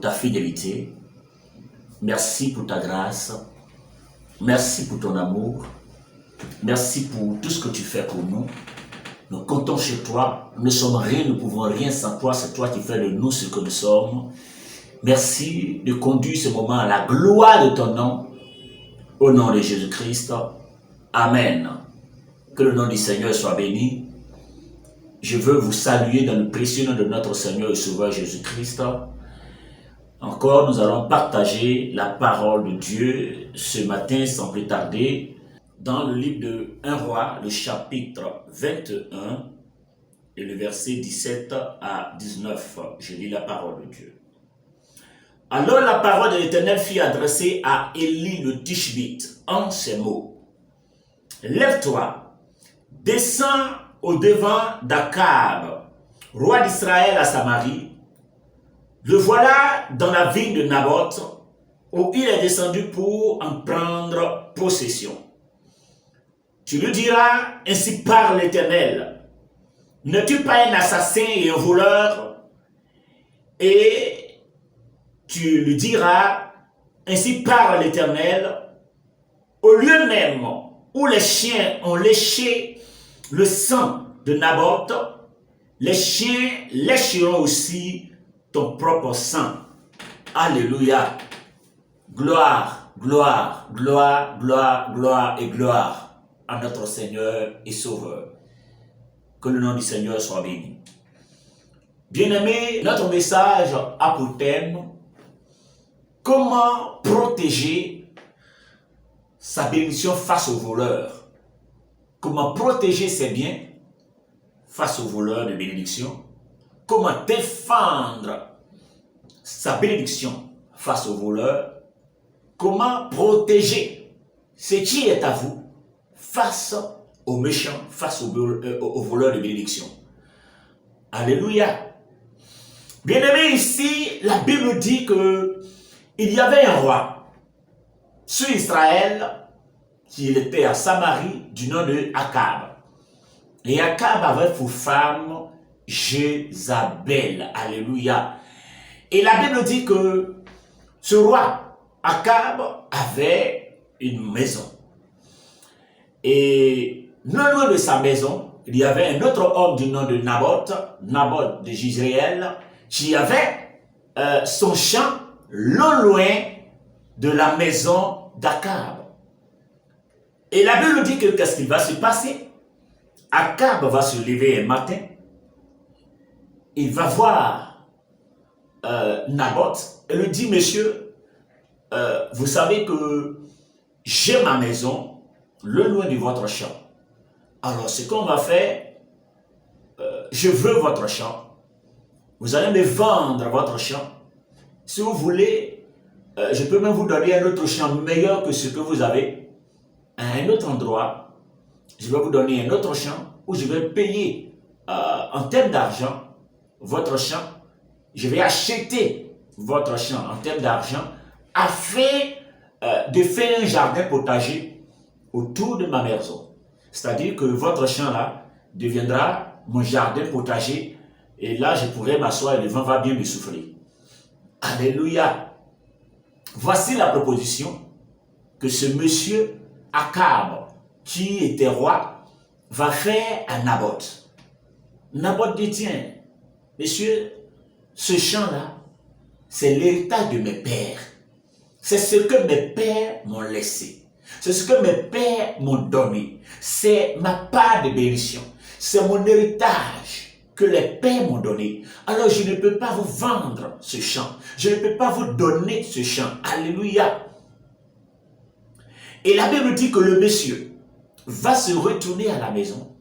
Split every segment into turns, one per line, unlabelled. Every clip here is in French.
ta fidélité. Merci pour ta grâce. Merci pour ton amour. Merci pour tout ce que tu fais pour nous. Nous comptons sur toi. Nous ne sommes rien, nous ne pouvons rien sans toi. C'est toi qui fais de nous ce que nous sommes. Merci de conduire ce moment à la gloire de ton nom. Au nom de Jésus-Christ. Amen. Que le nom du Seigneur soit béni. Je veux vous saluer dans le précieux nom de notre Seigneur et Sauveur Jésus-Christ. Encore, nous allons partager la parole de Dieu ce matin sans plus tarder dans le livre de 1 Roi, le chapitre 21 et le verset 17 à 19. Je lis la parole de Dieu. Alors la parole de l'Éternel fut adressée à Élie le Tishbite en ces mots. Lève-toi, descends au-devant d'Akab, roi d'Israël à Samarie. Le voilà dans la ville de Naboth, où il est descendu pour en prendre possession. Tu lui diras, ainsi parle l'Éternel, n'es-tu pas un assassin et un voleur? Et tu lui diras, ainsi parle l'Éternel, au lieu même où les chiens ont léché le sang de Naboth, les chiens lécheront aussi ton propre sang. Alléluia. Gloire, gloire, gloire, gloire, gloire et gloire à notre Seigneur et Sauveur. Que le nom du Seigneur soit béni. Bien-aimés, notre message a pour thème comment protéger sa bénédiction face aux voleurs. Comment protéger ses biens face aux voleurs de bénédiction. Comment défendre sa bénédiction face aux voleurs. Comment protéger ce qui est à vous face aux méchants, face aux voleurs de bénédiction. Alléluia. Bien-aimé, ici, la Bible dit que il y avait un roi sur Israël qui était à Samarie du nom de Akab. Et Akab avait pour femme Jézabel. Alléluia. Et la Bible dit que ce roi Akab avait une maison. Et non loin de sa maison, il y avait un autre homme du nom de Naboth, Naboth de Jizréel, qui avait son champ loin de la maison d'Akab. Et la Bible dit que qu'est-ce qui va se passer? Akab va se lever un matin, il va voir Naboth et lui dit, monsieur, vous savez que j'ai ma maison le loin de votre champ. Alors ce qu'on va faire, je veux votre champ. Vous allez me vendre votre champ. Si vous voulez, je peux même vous donner un autre champ meilleur que ce que vous avez. À un autre endroit, je vais vous donner un autre champ où je vais payer en termes d'argent votre champ. Je vais acheter votre champ en termes d'argent afin de faire un jardin potager autour de ma maison. C'est-à-dire que votre champ là deviendra mon jardin potager et là je pourrai m'asseoir et le vent va bien me souffler. Alléluia. Voici la proposition que ce monsieur Akab, qui était roi, va faire à Naboth. Naboth dit, tiens, monsieur, ce champ-là, c'est l'héritage de mes pères. C'est ce que mes pères m'ont laissé. C'est ce que mes pères m'ont donné. C'est ma part de bénédiction. C'est mon héritage que les pères m'ont donné. Alors je ne peux pas vous vendre ce champ. Je ne peux pas vous donner ce champ. Alléluia. Et la Bible dit que le monsieur va se retourner à la maison.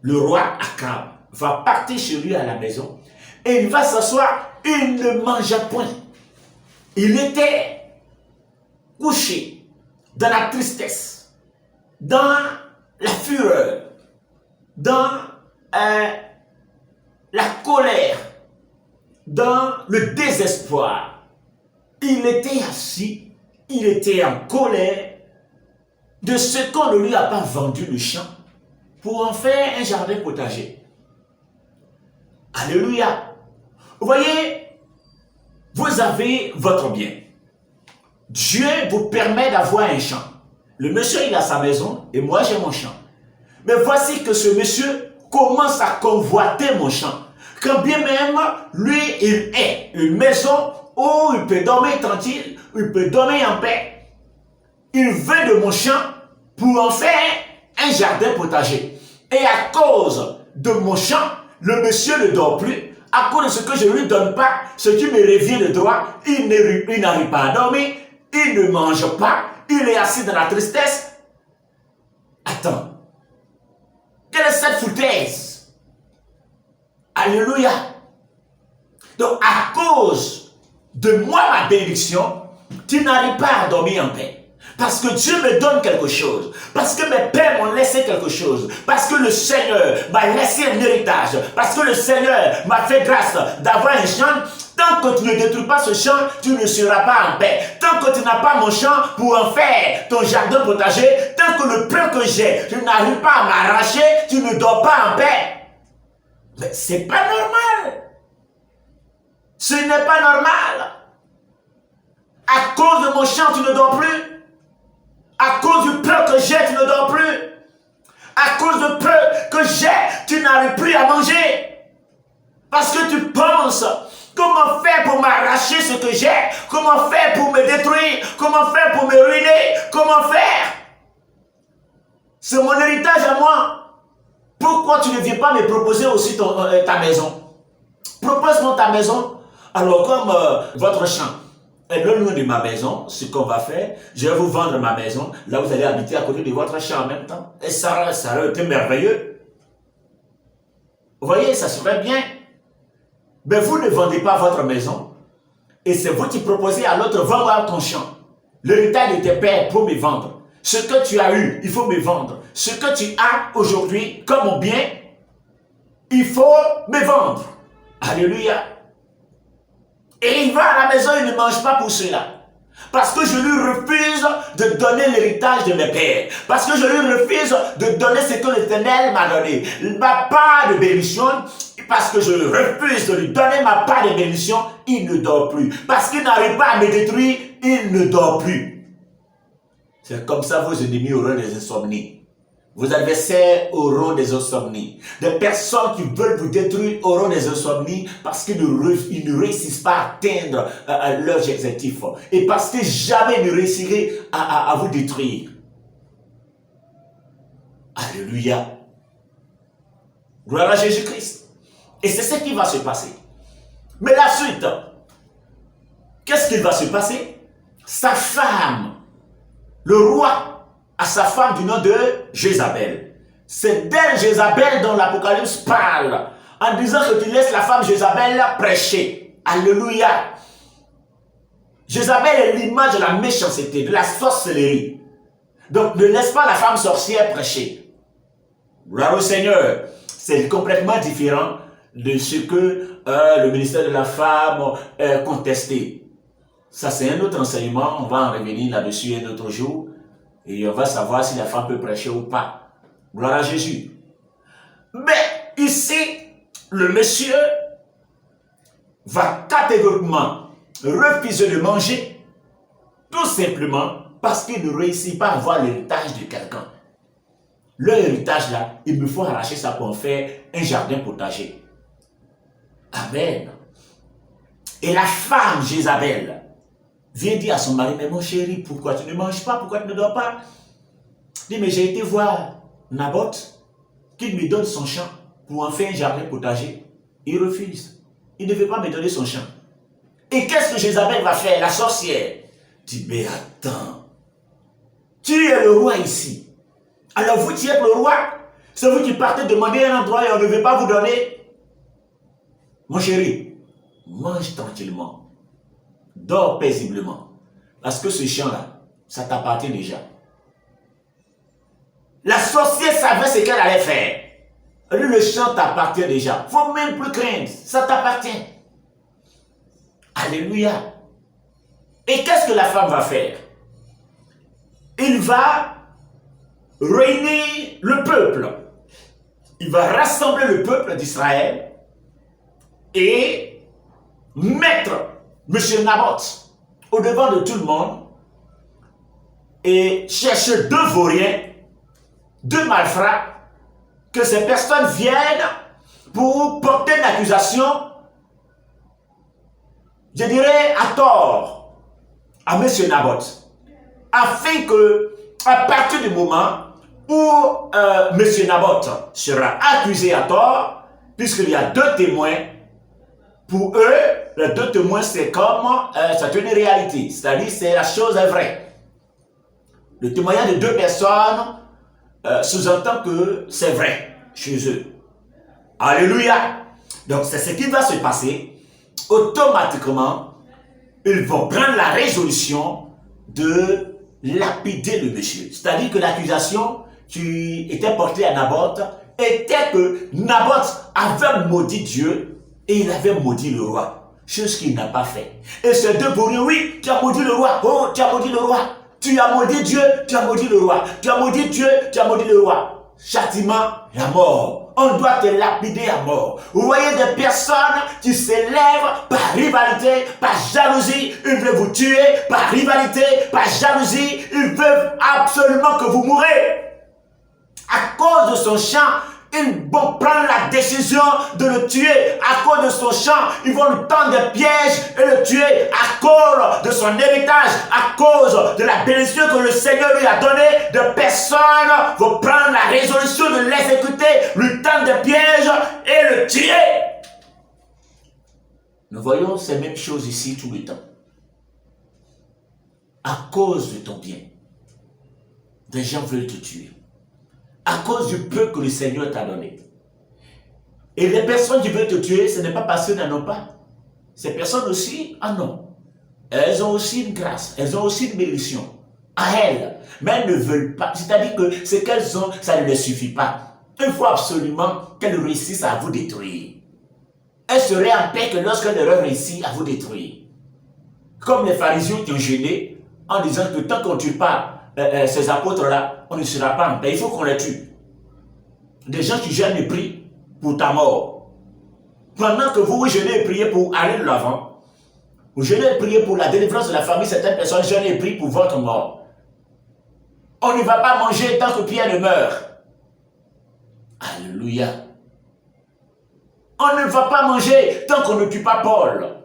Le roi Akab va partir chez lui à la maison et il va s'asseoir. Il ne mangea point. Il était couché dans la tristesse, dans la fureur, dans la colère, dans le désespoir. Il était assis, il était en colère de ce qu'on ne lui a pas vendu le champ pour en faire un jardin potager. Alléluia. Vous voyez, vous vous avez votre bien. Dieu vous permet d'avoir un champ. Le monsieur, il a sa maison et moi, j'ai mon champ. Mais voici que ce monsieur commence à convoiter mon champ. Quand bien même, lui, il est une maison où il peut dormir tranquille, il peut dormir en paix. Il veut de mon champ pour en faire un jardin potager. Et à cause de mon champ, le monsieur ne dort plus. À cause de ce que je ne lui donne pas, ce qui me revient de droit, il n'arrive pas à dormir, il ne mange pas, il est assis dans la tristesse. Attends, quelle est cette foutaise? Alléluia. Donc à cause de moi, ma bénédiction, tu n'arrives pas à dormir en paix. Parce que Dieu me donne quelque chose. Parce que mes pères m'ont laissé quelque chose. Parce que le Seigneur m'a laissé un héritage. Parce que le Seigneur m'a fait grâce d'avoir un champ. Tant que tu ne détruis pas ce champ, tu ne seras pas en paix. Tant que tu n'as pas mon champ pour en faire ton jardin potager, tant que le peu que j'ai, je n'arrive pas à m'arracher, tu ne dors pas en paix. Mais c'est pas normal. Ce n'est pas normal. À cause de mon champ, tu ne dors plus. À cause du peu que j'ai, tu ne dors plus. À cause du peu que j'ai, tu n'arrives plus à manger. Parce que tu penses, comment faire pour m'arracher ce que j'ai? Comment faire pour me détruire? Comment faire pour me ruiner? Comment faire? C'est mon héritage à moi. Pourquoi tu ne viens pas me proposer aussi ta maison? Propose-moi ta maison. Alors comme votre champ est non loin de ma maison, ce qu'on va faire, je vais vous vendre ma maison. Là, vous allez habiter à côté de votre champ en même temps. Et ça aurait été merveilleux. Vous voyez, ça serait bien. Mais vous ne vendez pas votre maison. Et c'est vous qui proposez à l'autre, vends-moi ton champ. L'héritage de tes pères pour me vendre. Ce que tu as eu, il faut me vendre. Ce que tu as aujourd'hui comme mon bien, il faut me vendre. Alléluia. Et il va à la maison, il ne mange pas pour cela. Parce que je lui refuse de donner l'héritage de mes pères. Parce que je lui refuse de donner ce que l'Éternel m'a donné. Ma part de bénédiction, parce que je refuse de lui donner ma part de bénédiction, il ne dort plus. Parce qu'il n'arrive pas à me détruire, il ne dort plus. C'est comme ça vos ennemis auront des insomnies. Vos adversaires auront des insomnies. Des personnes qui veulent vous détruire auront des insomnies parce qu'ils ne réussissent pas à atteindre leurs objectifs. Et parce que jamais ils ne réussiraient à vous détruire. Alléluia. Gloire à Jésus-Christ. Et c'est ce qui va se passer. Mais la suite, qu'est-ce qui va se passer? Sa femme, le roi, à sa femme du nom de Jézabel. C'est d'elle, Jézabel, dont l'Apocalypse parle, en disant que tu laisses la femme Jézabel prêcher. Alléluia. Jézabel est l'image de la méchanceté, de la sorcellerie. Donc ne laisse pas la femme sorcière prêcher. Gloire au Seigneur. C'est complètement différent de ce que le ministère de la femme contesté. Ça, c'est un autre enseignement. On va en revenir là-dessus un autre jour. Et on va savoir si la femme peut prêcher ou pas. Gloire à Jésus. Mais ici, le monsieur va catégoriquement refuser de manger, tout simplement parce qu'il ne réussit pas à avoir l'héritage de quelqu'un. Leur héritage là, il me faut arracher ça pour en faire un jardin potager. Amen. Et la femme Jézabel vient dire à son mari, mais mon chéri, pourquoi tu ne manges pas? Pourquoi tu ne dors pas? Il dit, mais j'ai été voir Naboth, qu'il me donne son champ pour en faire un jardin potager. Il refuse. Il ne veut pas me donner son champ. Et qu'est-ce que Jézabel va faire, la sorcière? Dit, mais attends, tu es le roi ici. Alors vous qui êtes le roi, c'est vous qui partez demander un endroit et on ne veut pas vous donner. Mon chéri, mange tranquillement. Dors paisiblement. Parce que ce champ-là, ça t'appartient déjà. La sorcière savait ce qu'elle allait faire. Elle dit, le champ t'appartient déjà. Il ne faut même plus craindre. Ça t'appartient. Alléluia. Et qu'est-ce que la femme va faire? Il va réunir le peuple. Il va rassembler le peuple d'Israël et mettre Monsieur Naboth, au devant de tout le monde, et cherche deux vauriens, deux malfrats, que ces personnes viennent pour porter une accusation, je dirais à tort, à monsieur Naboth, afin que, à partir du moment où monsieur Naboth sera accusé à tort, puisqu'il y a deux témoins, pour eux, les deux témoins, c'est comme, c'est une réalité, c'est-à-dire c'est la chose est vraie. Le témoignage de deux personnes sous-entend que c'est vrai chez eux. Alléluia. Donc c'est ce qui va se passer. Automatiquement, ils vont prendre la résolution de lapider le monsieur. C'est-à-dire que l'accusation qui était portée à Naboth était que Naboth avait maudit Dieu et il avait maudit le roi. Chose qu'il n'a pas fait. Et ces deux vauriens, oui, tu as maudit le roi. Oh, tu as maudit le roi. Tu as maudit Dieu, tu as maudit le roi. Tu as maudit Dieu, tu as maudit le roi. Châtiment, la mort. On doit te lapider à mort. Vous voyez des personnes qui s'élèvent par rivalité, par jalousie. Ils veulent vous tuer par rivalité, par jalousie. Ils veulent absolument que vous mourrez. À cause de son chant, ils vont prendre la décision de le tuer. À cause de son chant, ils vont lui tendre des pièges et le tuer. À cause de son héritage, à cause de la bénédiction que le Seigneur lui a donnée, de personnes vont prendre la résolution de l'exécuter, lui tendre des pièges et le tuer. Nous voyons ces mêmes choses ici tout le temps. À cause de ton bien, des gens veulent te tuer. À cause du peu que le Seigneur t'a donné. Et les personnes qui veulent te tuer, ce n'est pas parce qu'elles n'en ont pas. Ces personnes aussi en ont. Elles ont aussi une grâce, elles ont aussi une bénédiction à elles. Mais elles ne veulent pas. C'est-à-dire que ce qu'elles ont, ça ne leur suffit pas. Il faut absolument qu'elles réussissent à vous détruire. Elles seraient en paix que lorsqu'elles auraient réussi à vous détruire. Comme les pharisiens qui ont gêné en disant que tant qu'on ne tue pas ces apôtres-là, on ne sera pas en paix. Il faut qu'on les tue. Des gens qui jeûnent et prient pour ta mort. Pendant que vous jeûnez et priez pour aller de l'avant, vous jeûnez et priez pour la délivrance de la famille, certaines personnes jeûnent et prient pour votre mort. On ne va pas manger tant que Pierre ne meurt. Alléluia. On ne va pas manger tant qu'on ne tue pas Paul.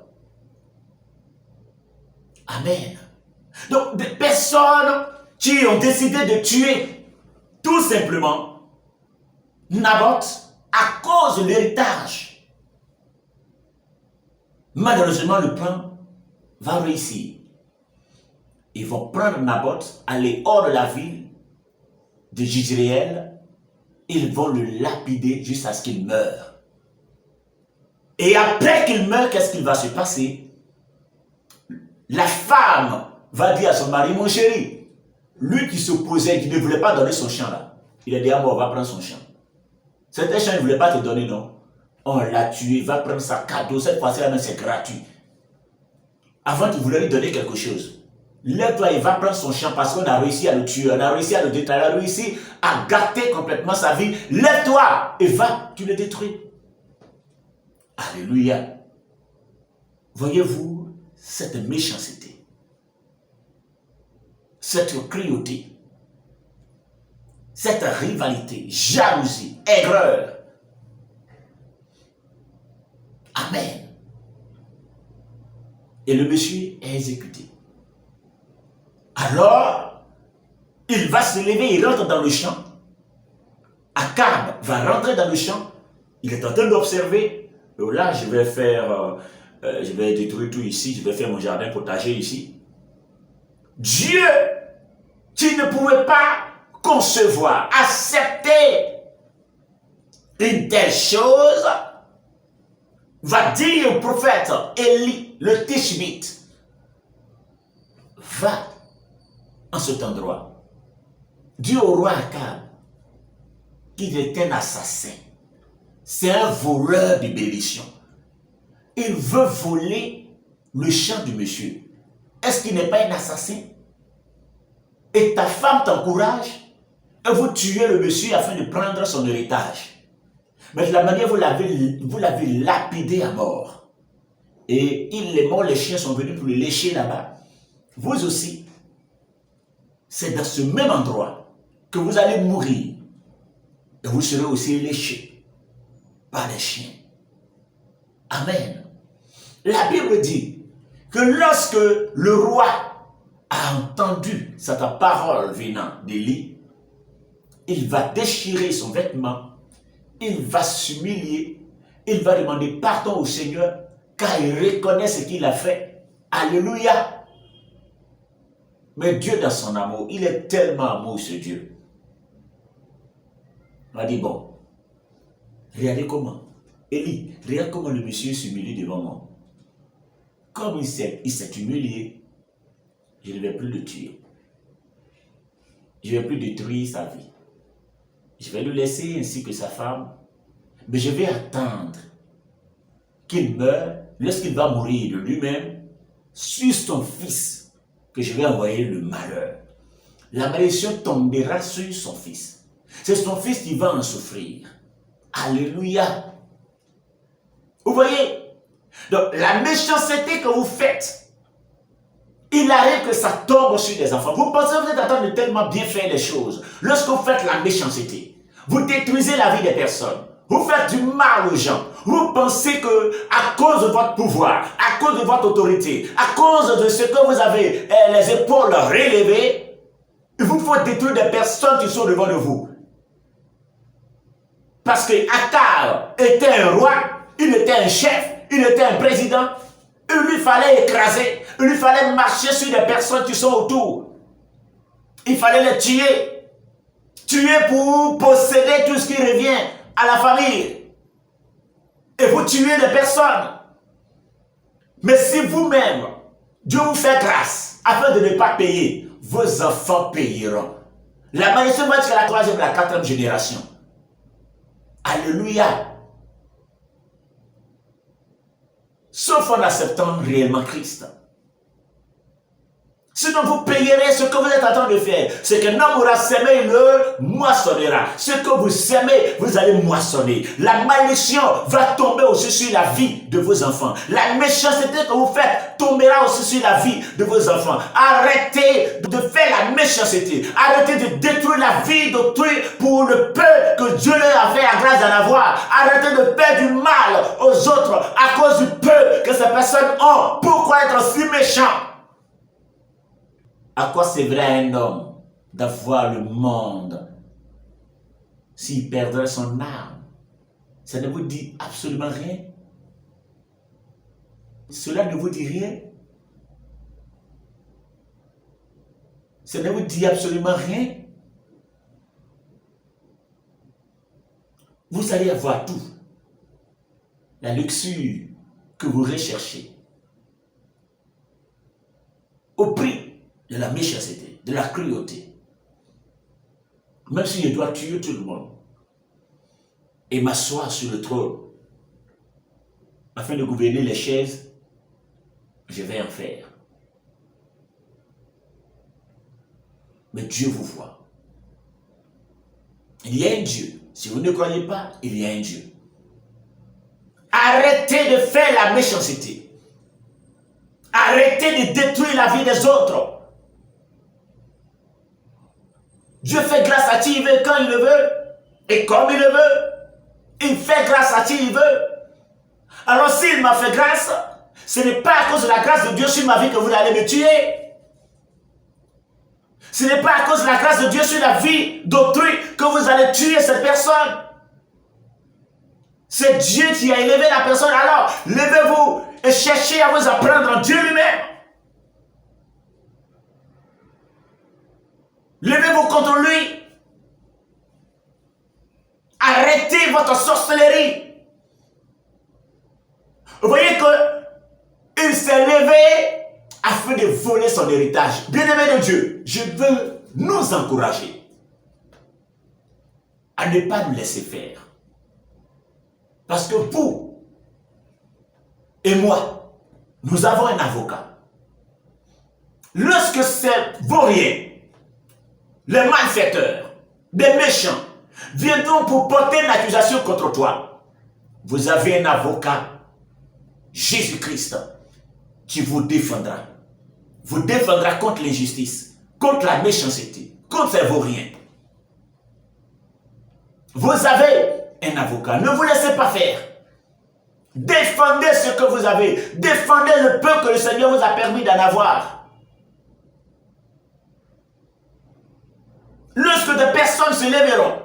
Amen. Donc, des personnes qui ont décidé de tuer tout simplement Naboth à cause de l'héritage. Malheureusement, le plan va réussir. Ils vont prendre Naboth, aller hors de la ville de Jizréel. Ils vont le lapider jusqu'à ce qu'il meure. Et après qu'il meure, qu'est-ce qu'il va se passer? La femme va dire à son mari, mon chéri, lui qui s'opposait, qui ne voulait pas donner son champ là, il a dit, ah bon, on va prendre son champ. Cet champ, il ne voulait pas te donner, non. On l'a tué, il va prendre sa cadeau, cette fois-ci, c'est gratuit. Avant, tu voulais lui donner quelque chose. Lève-toi, il va prendre son champ parce qu'on a réussi à le tuer, on a réussi à le détruire, on a réussi à gâter complètement sa vie. Lève-toi et va, tu le détruis. Alléluia. Voyez-vous cette méchanceté, cette cruauté, cette rivalité, jalousie, aigreur. Amen. Et le monsieur est exécuté. Alors, il va se lever, il rentre dans le champ. Akab va rentrer dans le champ. Il est en train d'observer. Là, je vais faire, je vais détruire tout ici. Je vais faire mon jardin potager ici. Dieu, qui ne pouvait pas concevoir, accepter une telle chose, va dire au prophète Élie, le Tishbite, va en cet endroit. Dis au roi Akab qu'il est un assassin. C'est un voleur de bénédiction. Il veut voler le champ du monsieur. Est-ce qu'il n'est pas un assassin? Et ta femme t'encourage et vous tuez le monsieur afin de prendre son héritage. Mais de la manière vous l'avez lapidé à mort. et il est mort, les chiens sont venus pour le lécher là-bas. Vous aussi, c'est dans ce même endroit que vous allez mourir et vous serez aussi léchés par les chiens. Amen. La Bible dit que lorsque le roi a entendu cette parole venant d'Élie, il va déchirer son vêtement, il va s'humilier, il va demander pardon au Seigneur car il reconnaît ce qu'il a fait. Alléluia. Mais Dieu dans son amour, il est tellement amoureux ce Dieu. On a dit bon, regardez comment. Élie, regarde comment le monsieur s'humilie devant moi. Comme il s'est humilié, je ne vais plus le tuer. Je ne vais plus détruire sa vie. Je vais le laisser ainsi que sa femme. Mais je vais attendre qu'il meure. Lorsqu'il va mourir de lui-même, sur son fils, que je vais envoyer le malheur. La malédiction tombera sur son fils. C'est son fils qui va en souffrir. Alléluia. Vous voyez? Donc, la méchanceté que vous faites, il arrive que ça tombe sur les enfants. Vous pensez que vous êtes en train de tellement bien faire les choses. Lorsque vous faites la méchanceté, vous détruisez la vie des personnes. Vous faites du mal aux gens. Vous pensez que à cause de votre pouvoir, à cause de votre autorité, à cause de ce que vous avez les épaules relevées, il vous faut détruire des personnes qui sont devant de vous. Parce que Akab était un roi, il était un chef, il était un président. Il lui fallait écraser, il lui fallait marcher sur des personnes qui sont autour. Il fallait les tuer. Tuer pour posséder tout ce qui revient à la famille. Et vous tuez des personnes. Mais si vous-même, Dieu vous fait grâce, afin de ne pas payer, vos enfants payeront. La malédiction va jusqu'à la 3e et la 4e génération. Alléluia. Sauf en acceptant réellement Christ. Sinon, vous payerez ce que vous êtes en train de faire. Ce qu'un homme aura semé, il le moissonnera. Ce que vous semez, vous allez moissonner. La malédiction va tomber aussi sur la vie de vos enfants. La méchanceté que vous faites tombera aussi sur la vie de vos enfants. Arrêtez de faire la méchanceté. Arrêtez de détruire la vie d'autrui pour le peu que Dieu leur a fait la grâce d'en avoir. Arrêtez de faire du mal aux autres à cause du peu que ces personnes ont. Pourquoi être si méchant? À quoi servirait un homme d'avoir le monde s'il perdrait son âme? Ça ne vous dit absolument rien. Cela ne vous dit rien. Ça ne vous dit absolument rien. Vous allez avoir tout. La luxure que vous recherchez. Au prix de la méchanceté, de la cruauté. Même si je dois tuer tout le monde et m'asseoir sur le trône afin de gouverner les chaises, je vais en faire. Mais Dieu vous voit. Il y a un Dieu. Si vous ne croyez pas, il y a un Dieu. Arrêtez de faire la méchanceté. Arrêtez de détruire la vie des autres. Dieu fait grâce à qui il veut, quand il le veut, et comme il le veut. Il fait grâce à qui il veut. Alors s'il m'a fait grâce, ce n'est pas à cause de la grâce de Dieu sur ma vie que vous allez me tuer. Ce n'est pas à cause de la grâce de Dieu sur la vie d'autrui que vous allez tuer cette personne. C'est Dieu qui a élevé la personne. Alors, levez-vous et cherchez à vous apprendre en Dieu lui-même. Levez-vous contre lui. Arrêtez votre sorcellerie. Vous voyez qu'il s'est levé afin de voler son héritage. Bien-aimés de Dieu, je veux nous encourager à ne pas nous laisser faire. Parce que vous et moi, nous avons un avocat. Lorsque ces vauriens, les malfaiteurs, des méchants, viendront pour porter une accusation contre toi, vous avez un avocat Jésus-Christ qui vous défendra. Vous défendra contre l'injustice, contre la méchanceté, contre ces vauriens. Vous avez un avocat. Ne vous laissez pas faire. Défendez ce que vous avez. Défendez le peu que le Seigneur vous a permis d'en avoir. Lorsque des personnes se lèveront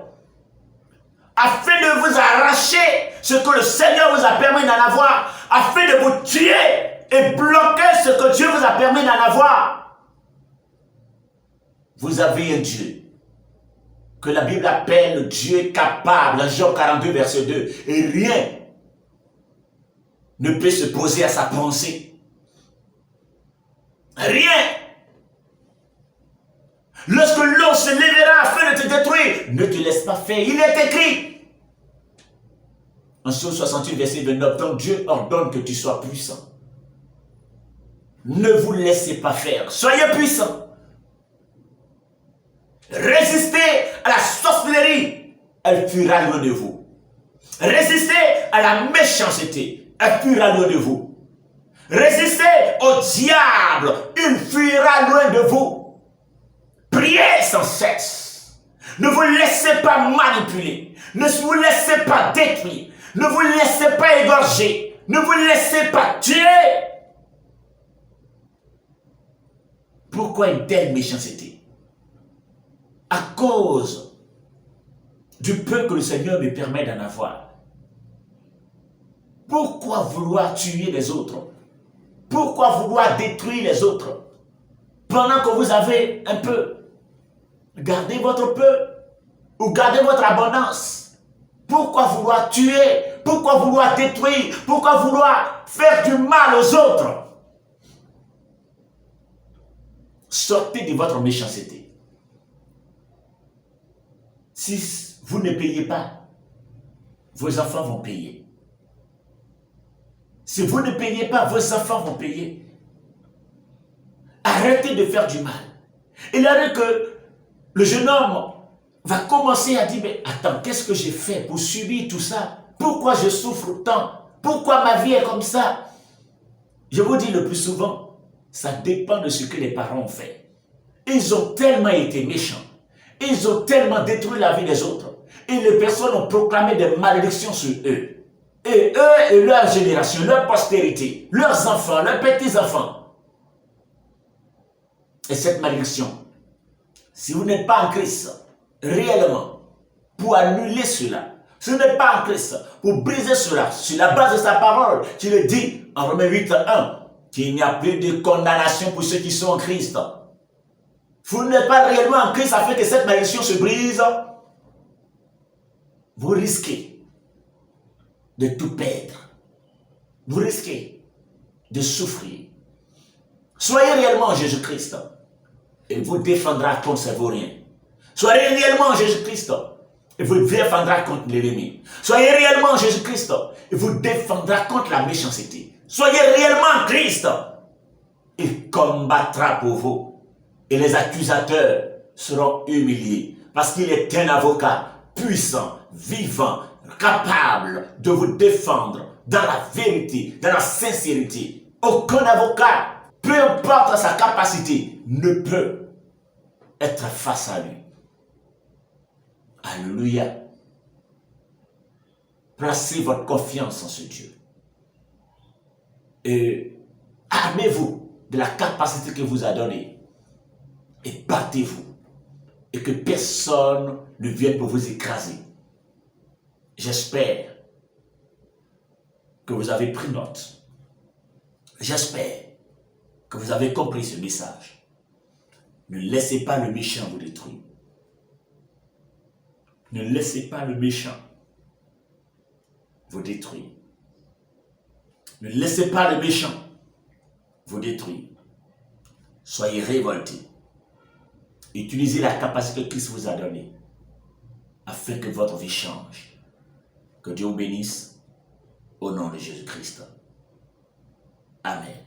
afin de vous arracher ce que le Seigneur vous a permis d'en avoir, afin de vous tuer et bloquer ce que Dieu vous a permis d'en avoir, vous avez un Dieu que la Bible appelle Dieu capable, en Job 42, verset 2, et rien ne peut se poser à sa pensée. Rien. Lorsque l'eau se lèvera afin de te détruire, ne te laisse pas faire. Il est écrit. En Psaume 68, verset 29, donc Dieu ordonne que tu sois puissant. Ne vous laissez pas faire. Soyez puissants. Résistez à la sorcellerie. Elle fuira loin de vous. Résistez à la méchanceté. Elle fuira loin de vous. Résistez au diable. Il fuira loin de vous. Priez sans cesse. Ne vous laissez pas manipuler. Ne vous laissez pas détruire. Ne vous laissez pas égorger. Ne vous laissez pas tuer. Pourquoi une telle méchanceté? À cause du peu que le Seigneur me permet d'en avoir. Pourquoi vouloir tuer les autres? Pourquoi vouloir détruire les autres? Pendant que vous avez un peu, gardez votre peu ou gardez votre abondance. Pourquoi vouloir tuer? Pourquoi vouloir détruire? Pourquoi vouloir faire du mal aux autres? Sortez de votre méchanceté. Si vous ne payez pas, vos enfants vont payer. Si vous ne payez pas, vos enfants vont payer. Arrêtez de faire du mal. Il arrive que le jeune homme va commencer à dire, mais attends, qu'est-ce que j'ai fait pour subir tout ça? Pourquoi je souffre tant? Pourquoi ma vie est comme ça? Je vous dis le plus souvent, ça dépend de ce que les parents ont fait. Ils ont tellement été méchants. Ils ont tellement détruit la vie des autres. Et les personnes ont proclamé des malédictions sur eux. Et eux et leur génération, leur postérité, leurs enfants, leurs petits-enfants. Et cette malédiction, si vous n'êtes pas en Christ, réellement, pour annuler cela, si vous n'êtes pas en Christ, pour briser cela, sur la base de sa parole, qui le dit en Romains 8:1, qu'il n'y a plus de condamnation pour ceux qui sont en Christ. Vous n'êtes pas réellement en Christ afin que cette malédiction se brise. Vous risquez de tout perdre. Vous risquez de souffrir. Soyez réellement en Jésus-Christ. Il vous défendra contre ces vauriens. Soyez réellement en Jésus-Christ. Il vous défendra contre l'ennemi. Soyez réellement en Jésus-Christ. Il vous défendra contre la méchanceté. Soyez réellement en Christ. Il combattra pour vous. Et les accusateurs seront humiliés. Parce qu'il est un avocat puissant, vivant, capable de vous défendre dans la vérité, dans la sincérité. Aucun avocat, peu importe sa capacité, ne peut être face à lui. Alléluia. Placez votre confiance en ce Dieu. Et armez-vous de la capacité qu'il vous a donnée. Et battez-vous. Et que personne ne vienne pour vous écraser. J'espère que vous avez pris note. J'espère que vous avez compris ce message. Ne laissez pas le méchant vous détruire. Ne laissez pas le méchant vous détruire. Ne laissez pas le méchant vous détruire. Soyez révoltés. Utilisez la capacité que Christ vous a donnée afin que votre vie change. Que Dieu vous bénisse au nom de Jésus-Christ. Amen.